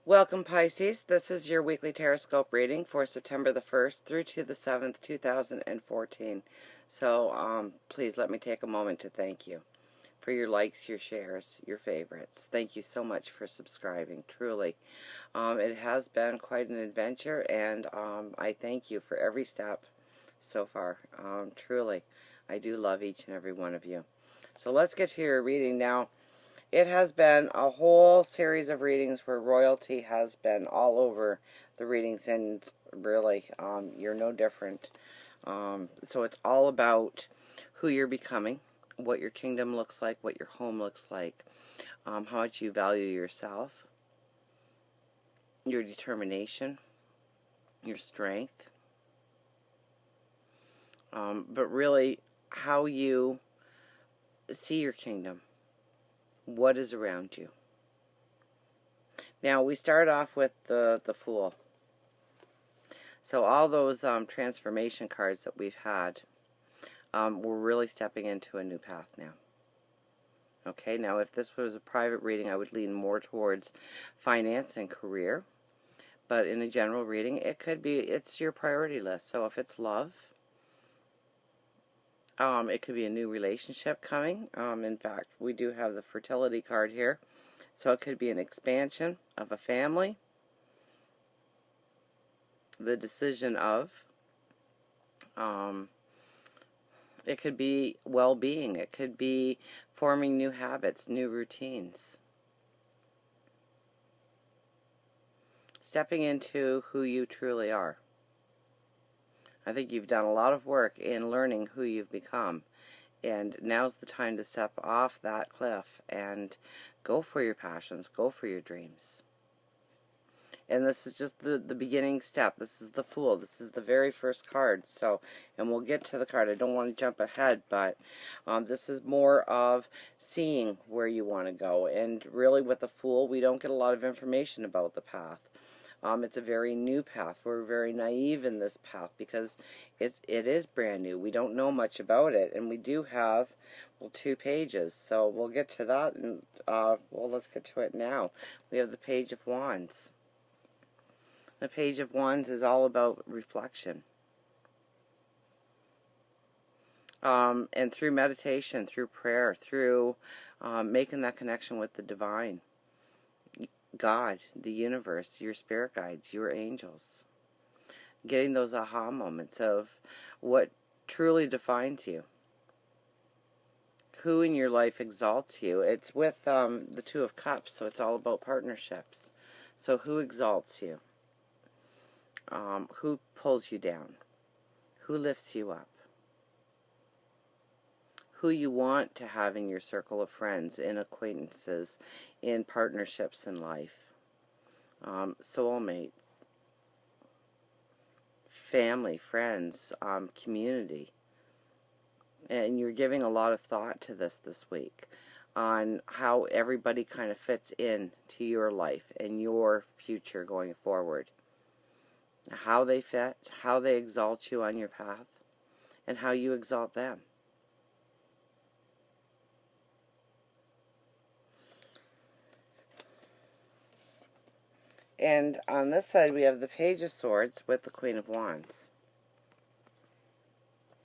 Welcome, Pisces. This is your weekly Taroscope reading for September the 1st through to the 7th, 2014. So please let me take a moment to thank you for your likes, your shares, your favorites. Thank you so much for subscribing, truly. It has been quite an adventure, and I thank you for every step so far. Truly, I do love each and every one of you. So let's get to your reading now. It has been a whole series of readings where royalty has been all over the readings, and really, you're no different. So it's all about who you're becoming, what your kingdom looks like, what your home looks like, how much you value yourself, your determination, your strength, but really how you see your kingdom. What is around you. Now we start off with the Fool. So all those transformation cards that we've had, we're really stepping into a new path now. Okay, now if this was a private reading, I would lean more towards finance and career. But in a general reading, it could be, it's your priority list. So if it's love, it could be a new relationship coming. In fact, we do have the fertility card here. So it could be an expansion of a family. The decision of. It could be well-being. It could be forming new habits, new routines. Stepping into who you truly are. I think you've done a lot of work in learning who you've become, and now's the time to step off that cliff and go for your passions, go for your dreams. And this is just the beginning step. This is the Fool. This is the very first card. So, and we'll get to the card. I don't want to jump ahead, but this is more of seeing where you want to go. And really with the Fool, we don't get a lot of information about the path. It's a very new path. We're very naive in this path because it is brand new. We don't know much about it, and we do have, well, 2 pages. So we'll get to that, and well, let's get to it now. We have the Page of Wands. The Page of Wands is all about reflection. And through meditation, through prayer, through making that connection with the divine, God, the universe, your spirit guides, your angels. Getting those aha moments of what truly defines you. Who in your life exalts you. It's with the Two of Cups, so it's all about partnerships. So who exalts you? Who pulls you down? Who lifts you up? Who you want to have in your circle of friends, in acquaintances, in partnerships in life, soulmate, family, friends, community. And you're giving a lot of thought to this week on how everybody kind of fits in to your life and your future going forward. How they fit, how they exalt you on your path, and how you exalt them. And on this side, we have the Page of Swords with the Queen of Wands.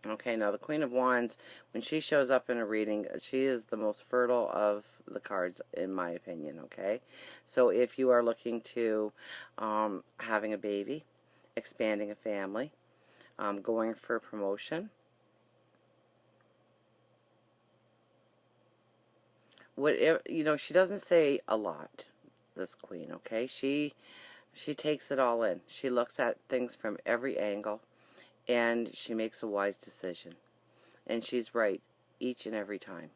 Okay, now the Queen of Wands, when she shows up in a reading, she is the most fertile of the cards, in my opinion, okay? So if you are looking to having a baby, expanding a family, going for a promotion, whatever, you know, she doesn't say a lot, this queen, okay? She takes it all in. She looks at things from every angle, and she makes a wise decision. And she's right each and every time.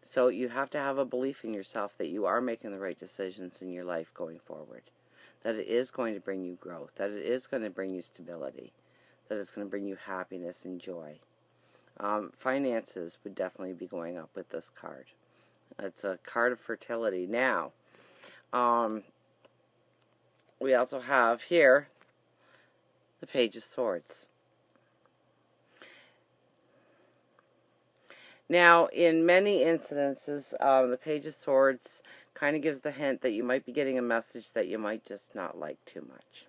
So you have to have a belief in yourself that you are making the right decisions in your life going forward. That it is going to bring you growth. That it is going to bring you stability. That it's going to bring you happiness and joy. Finances would definitely be going up with this card. It's a card of fertility. Now, we also have here the Page of Swords. Now, in many incidences, the Page of Swords kind of gives the hint that you might be getting a message that you might just not like too much.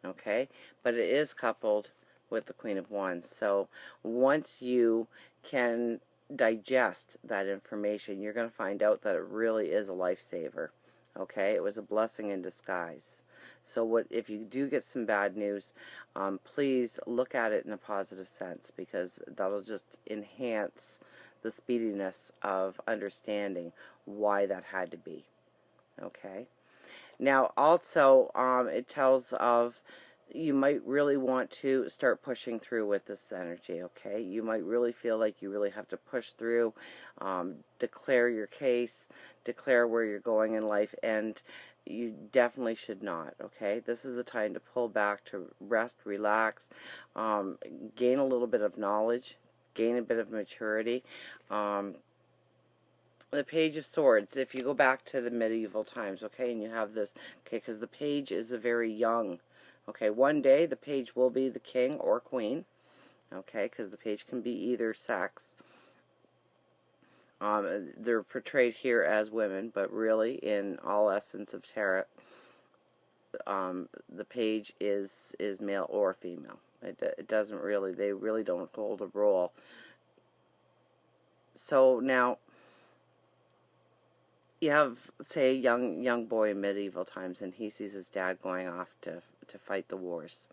Okay? But it is coupled with the Queen of Wands. So once you can digest that information, you're going to find out that it really is a lifesaver. Okay? It was a blessing in disguise. So if you do get some bad news, please look at it in a positive sense, because that'll just enhance the speediness of understanding why that had to be. Okay? Now also it tells of you might really want to start pushing through with this energy. Okay, you might really feel like you really have to push through, declare your case, declare where you're going in life, and you definitely should not. Okay, this is a time to pull back, to rest, relax, gain a little bit of knowledge, gain a bit of maturity. The Page of Swords, if you go back to the medieval times, okay, and you have this, okay, because the page is a very young, okay, one day the page will be the king or queen, okay, because the page can be either sex. They're portrayed here as women, but really, in all essence of tarot, the page is male or female. It doesn't really, they really don't hold a role. So now, you have, say, a young boy in medieval times, and he sees his dad going off to fight the wars,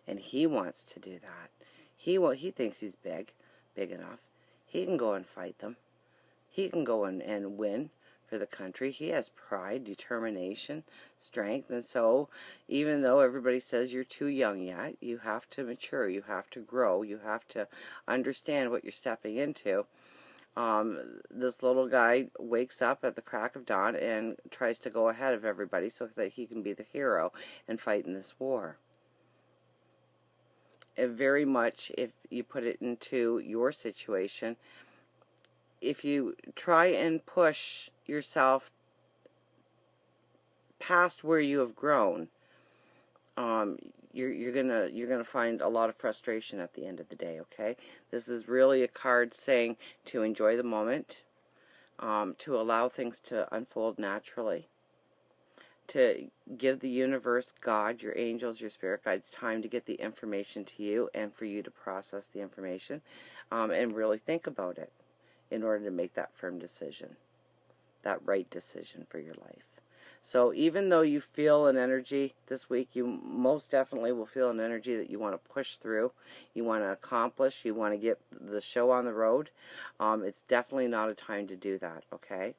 and he wants to do that. He thinks he's big enough. He can go and fight them. He can go and win for the country. He has pride, determination, strength, and so even though everybody says you're too young yet, you have to mature. You have to grow. You have to understand what you're stepping into. This little guy wakes up at the crack of dawn and tries to go ahead of everybody so that he can be the hero and fight in this war. It very much, if you put it into your situation, if you try and push yourself past where you have grown, you're gonna find a lot of frustration at the end of the day. Okay, this is really a card saying to enjoy the moment, to allow things to unfold naturally, to give the universe, God, your angels, your spirit guides time to get the information to you and for you to process the information, and really think about it in order to make that firm decision, that right decision for your life. So even though you feel an energy this week, you most definitely will feel an energy that you want to push through, you want to accomplish, you want to get the show on the road. It's definitely not a time to do that, okay?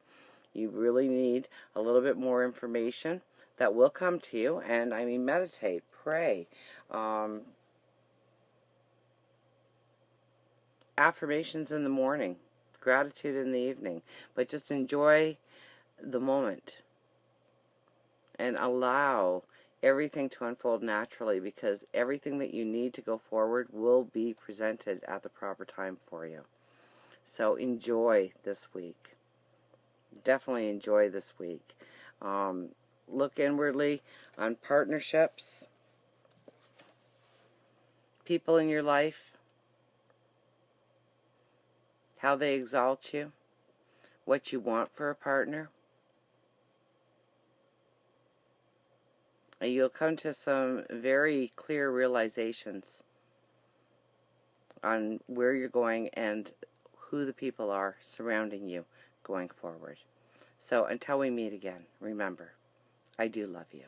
You really need a little bit more information that will come to you, and I mean, meditate, pray, affirmations in the morning, gratitude in the evening, but just enjoy the moment and allow everything to unfold naturally, because everything that you need to go forward will be presented at the proper time for you. So enjoy this week. Definitely enjoy this week. Look inwardly on partnerships, people in your life, how they exalt you, what you want for a partner. And you'll come to some very clear realizations on where you're going and who the people are surrounding you going forward. So until we meet again, remember, I do love you.